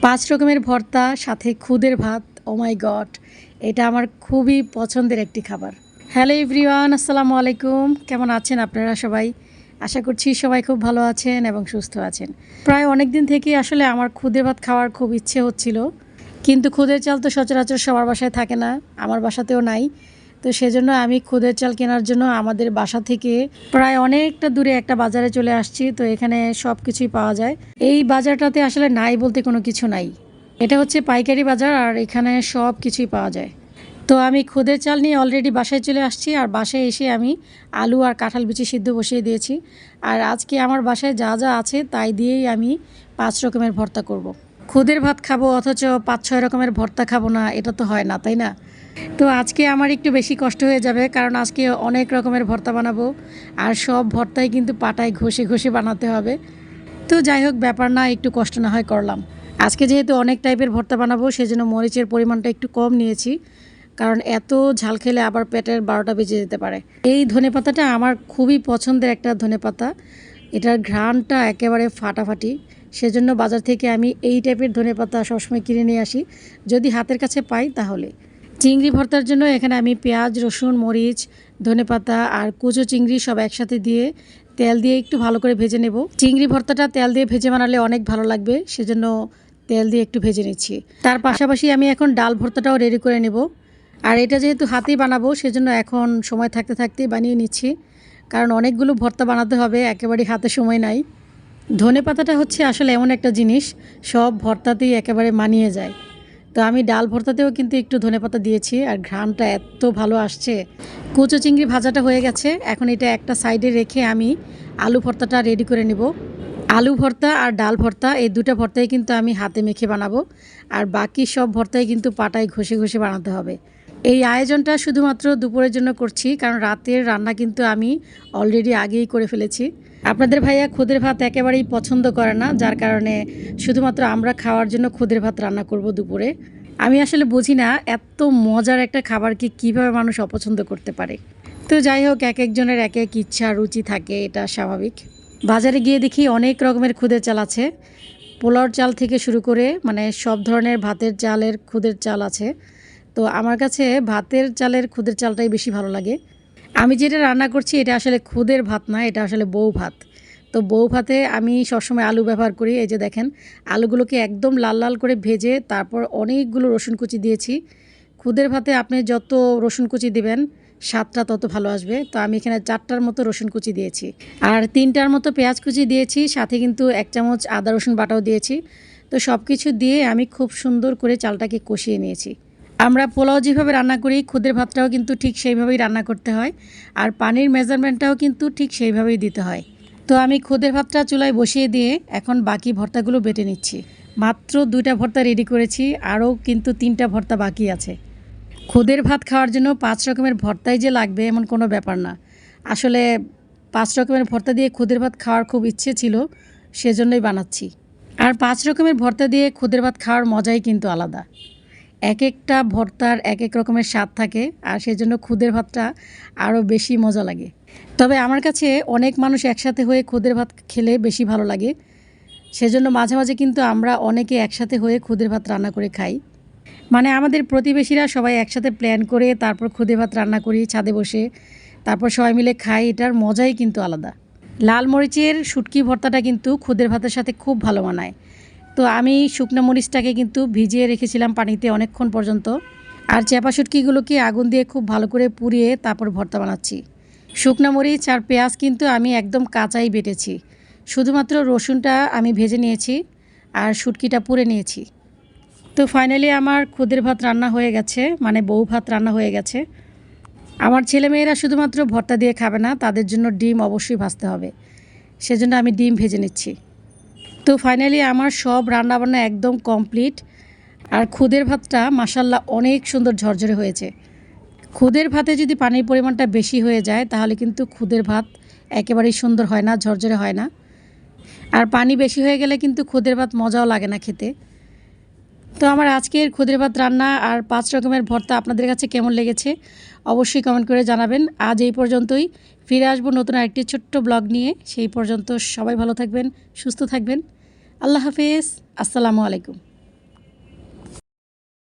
5 রকমের ভর্তা সাথে খুদের ভাত। ও মাই গড! এটা আমার খুবই পছন্দের একটি খাবার। হ্যালো এভরিওয়ান, আসসালামু আলাইকুম। কেমন আছেন আপনারা সবাই? আশা করছি সবাই খুব ভালো আছেন এবং সুস্থ আছেন। প্রায় অনেক দিন থেকেই আসলে আমার খুদের ভাত খাওয়ার খুব ইচ্ছে হচ্ছিল। কিন্তু খুদের চাল তো সচরাচর সবার বাসায় থাকে না, আমার বাসাতেও নাই। তো সেজন্য আমি খুদের চাল কেনার জন্য আমাদের বাসা থেকে প্রায় অনেকটা দূরে একটা বাজারে চলে আসছি। তো এখানে সব কিছুই পাওয়া যায়। এই বাজারটাতে আসলে নাই বলতে কোনো কিছু নাই। এটা হচ্ছে পাইকারি বাজার আর এখানে সব কিছুই পাওয়া যায়। তো আমি খুদের চাল নিয়ে অলরেডি বাসায় চলে আসছি, আর বাসায় এসে আমি আলু আর কাঁঠাল বিচি সিদ্ধ বসিয়ে দিয়েছি। আর আজকে আমার বাসায় যা যা আছে তাই দিয়েই আমি 5 রকমের ভর্তা করব। খুদের ভাত খাবো অথচ 5-6 রকমের ভর্তা খাবো না, এটা তো হয় না, তাই না? তো আজকে আমার একটু বেশি কষ্ট হয়ে যাবে, কারণ আজকে অনেক রকমের ভর্তা বানাবো আর সব ভর্তাই কিন্তু পাটায় ঘষে ঘষে বানাতে হবে। তো যাই হোক, ব্যাপার না, একটু কষ্ট না হয় করলাম। আজকে যেহেতু অনেক টাইপের ভর্তা বানাবো সেজন্য মরিচের পরিমাণটা একটু কম নিয়েছি, কারণ এত ঝাল খেলে আবার পেটের 12টা বেজে যেতে পারে। এই ধনেপাতাটা আমার খুবই পছন্দের একটা ধনেপাতা, এটার ঘ্রাণটা একেবারে ফাটাফাটি। সেজন্য বাজার থেকে আমি এই টাইপের ধনেপাতা সবসময় কিনে নিয়ে আসি, যদি হাতের কাছে পাই তাহলে। চিংড়ি ভর্তার জন্য এখানে আমি পেঁয়াজ, রসুন, মরিচ, ধনেপাতা আর কুচো চিংড়ি সব একসাথে দিয়ে তেল দিয়ে একটু ভালো করে ভেজে নেব। চিংড়ি ভর্তাটা তেল দিয়ে ভেজে বানালে অনেক ভালো লাগবে, সেজন্য তেল দিয়ে একটু ভেজে নিচ্ছি। তার পাশাপাশি আমি এখন ডাল ভর্তাটাও রেডি করে নেব। আর এটা যেহেতু হাতেই বানাবো সেজন্য এখন সময় থাকতে থাকতেই বানিয়ে নিচ্ছি, কারণ অনেকগুলো ভর্তা বানাতে হবে, একেবারেই হাতে সময় নাই। ধনেপাতাটা হচ্ছে আসলে এমন একটা জিনিস, সব ভর্তাতেই একেবারে মানিয়ে যায়। তো আমি ডাল ভর্তাতেও কিন্তু একটু ধনেপাতা দিয়েছি আর ঘ্রাণটা এত ভালো আসছে। কুচো চিংড়ি ভাজাটা হয়ে গেছে, এখন এটা একটা সাইডে রেখে আমি আলু ভর্তাটা রেডি করে নেব। আলু ভর্তা আর ডাল ভর্তা এই দুটো ভর্তাই কিন্তু আমি হাতে মেখে বানাবো, আর বাকি সব ভর্তাই কিন্তু পাটায় ঘষে ঘষে বানাতে হবে। এই আয়োজনটা শুধুমাত্র দুপুরের জন্য করছি, কারণ রাতের রান্না কিন্তু আমি অলরেডি আগেই করে ফেলেছি। আপনাদের ভাইয়া খুদের ভাত একেবারেই পছন্দ করে না, যার কারণে শুধুমাত্র আমরা খাওয়ার জন্য খুদের ভাত রান্না করব দুপুরে। আমি আসলে বুঝি না এত মজার একটা খাবারকে কিভাবে মানুষ অপছন্দ করতে পারে। তো যাই হোক, এক একজনের এক এক ইচ্ছা রুচি থাকে, এটা স্বাভাবিক। বাজারে গিয়ে দেখি অনেক রকমের খুদের চাল আছে, পোলাওর চাল থেকে শুরু করে মানে সব ধরনের ভাতের চালের খুদের চাল আছে। তো আমার কাছে ভাতের চালের খুদের চালটাই বেশি ভালো লাগে। আমি যেটা রান্না করছি এটা আসলে খুদের ভাত না, এটা আসলে বউ ভাত। তো বউ ভাতে আমি সবসময় আলু ব্যবহার করি। এই যে দেখেন, আলুগুলোকে একদম লাল লাল করে ভেজে তারপর অনেকগুলো রসুন কুচি দিয়েছি। খুদের ভাতে আপনি যত রসুন কুচি দিবেন স্বাদটা তত ভালো আসবে। তো আমি এখানে 4টার মতো রসুন কুচি দিয়েছি আর 3টার মতো পেঁয়াজ কুচি দিয়েছি, সাথে কিন্তু 1 চামচ আদা রসুন বাটাও দিয়েছি। তো সব কিছু দিয়ে আমি খুব সুন্দর করে চালটাকে কষিয়ে নিয়েছি। আমরা পোলাও যেভাবে রান্না করি খুদের ভাতটাও কিন্তু ঠিক সেইভাবেই রান্না করতে হয়, আর পানির মেজারমেন্টটাও কিন্তু ঠিক সেইভাবেই দিতে হয়। তো আমি খুদের ভাতটা চুলায় বসিয়ে দিয়ে এখন বাকি ভর্তাগুলো বেটে নিচ্ছি। মাত্র 2টা ভর্তা রেডি করেছি, আরও কিন্তু 3টা ভর্তা বাকি আছে। খুদের ভাত খাওয়ার জন্য 5 রকমের ভর্তাই যে লাগবে এমন কোনো ব্যাপার না। আসলে 5 রকমের ভর্তা দিয়ে খুদের ভাত খাওয়ার খুব ইচ্ছে ছিল, সেজন্যই বানাচ্ছি। আর 5 রকমের ভর্তা দিয়ে খুদের ভাত খাওয়ার মজাই কিন্তু আলাদা। এক একটা ভর্তার এক এক রকমের স্বাদ থাকে, আর সেজন্য খুদের ভাতটা আরও বেশি মজা লাগে। তবে আমার কাছে অনেক মানুষ একসাথে হয়ে খুদের ভাত খেলে বেশি ভালো লাগে, সেজন্য মাঝে মাঝে কিন্তু আমরা অনেকে একসাথে হয়ে খুদের ভাত রান্না করে খাই। মানে আমাদের প্রতিবেশীরা সবাই একসাথে প্ল্যান করে তারপর খুদের ভাত রান্না করি ছাদে বসে, তারপর সবাই মিলে খাই, এটার মজাই কিন্তু আলাদা। লাল মরিচের শুটকি ভর্তাটা কিন্তু খুদের ভাতের সাথে খুব ভালো মানায়। তো আমি শুকনো মরিচটাকে কিন্তু ভিজিয়ে রেখেছিলাম পানিতে অনেকক্ষণ পর্যন্ত, আর চাপা শুটকিগুলোকে আগুন দিয়ে খুব ভালো করে পুড়িয়ে তারপর ভর্তা বানাচ্ছি। শুকনো মরিচ আর পেঁয়াজ কিন্তু আমি একদম কাঁচাই বেটেছি, শুধুমাত্র রসুনটা আমি ভেজে নিয়েছি আর শুটকিটা পুড়ে নিয়েছি। তো ফাইনালি আমার খুদের ভাত রান্না হয়ে গেছে, মানে বউ ভাত রান্না হয়ে গেছে। আমার ছেলেমেয়েরা শুধুমাত্র ভর্তা দিয়ে খাবে না, তাদের জন্য ডিম অবশ্যই ভাজতে হবে, সেজন্য আমি ডিম ভেজে নিচ্ছি। তো ফাইনালি আমার সব রান্নাবান্না একদম কমপ্লিট, আর খুদের ভাতটা মাশাল্লাহ অনেক সুন্দর ঝরঝরে হয়েছে। খুদের ভাতে যদি পানির পরিমাণটা বেশি হয়ে যায় তাহলে কিন্তু খুদের ভাত একেবারেই সুন্দর হয় না, ঝরঝরে হয় না। আর পানি বেশি হয়ে গেলে কিন্তু খুদের ভাত মজাও লাগে না খেতে। তো আমার আজকের খুদের ভাত রান্না আর 5 রকমের ভর্তা আপনাদের কাছে কেমন লেগেছে অবশ্যই কমেন্ট করে জানাবেন। আজ এই পর্যন্তই, ফিরে আসবো নতুন আরেকটি ছোট্ট ব্লগ নিয়ে। সেই পর্যন্ত সবাই ভালো থাকবেন, সুস্থ থাকবেন। আল্লাহ হাফেজ, আসসালামু আলাইকুম।